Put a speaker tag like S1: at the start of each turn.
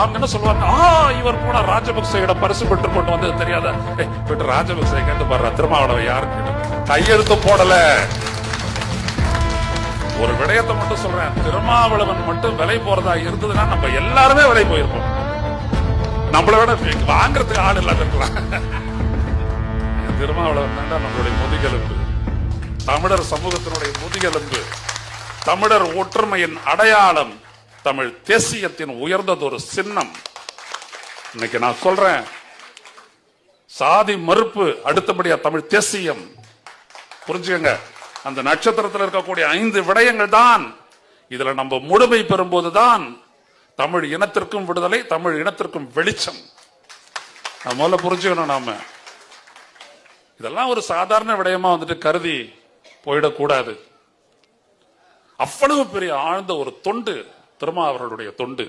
S1: அவங்க என்ன சொல்லுவாங்க, இவர் போன ராஜபக்சேட பரிசு பெற்று கொண்டு வந்தது தெரியாத, ராஜபக்சே கேட்டு பாரு திருமாவளவன் யாருக்கு கையெழுத்து போடல. ஒரு விடயத்தை மட்டும் சொல்றேன், திருமாவளவன் மட்டும் விலை போறதா இருந்ததுன்னா நம்ம எல்லாருமே விலை போயிருப்போம். நம்மள விட வாங்கறதுக்கு ஆள் இல்லாத இருக்கலாம். திருமாவளவன் தான் நம்மளுடைய முதுகெலும்பு, தமிழர் சமூகத்தினுடைய முதுகெலும்பு, தமிழர் ஒற்றுமையின் அடையாளம், தமிழ் தேசியத்தின் உயர்ந்ததொரு சின்னம். இன்னைக்கு நான் சொல்றேன், சாதி மறுப்பு அடுத்தபடியா தமிழ் தேசியம். புரிஞ்சுக்கங்க, அந்த நட்சத்திரத்தில் இருக்கக்கூடிய 5 விடயங்கள் தான் இதுல நம்ம முழுமை பெறும்போதுதான் தமிழ் இனத்திற்கும் விடுதலை, தமிழ் இனத்திற்கும் வெளிச்சம். முதல்ல புரிஞ்சுக்கணும். நாம இதெல்லாம் ஒரு சாதாரண விடயமா வந்துட்டு கருதி போயிடக்கூடாது. அவ்வளவு பெரிய ஆழ்ந்த ஒரு தொண்டு திருமா அவர்களுடைய தொண்டு.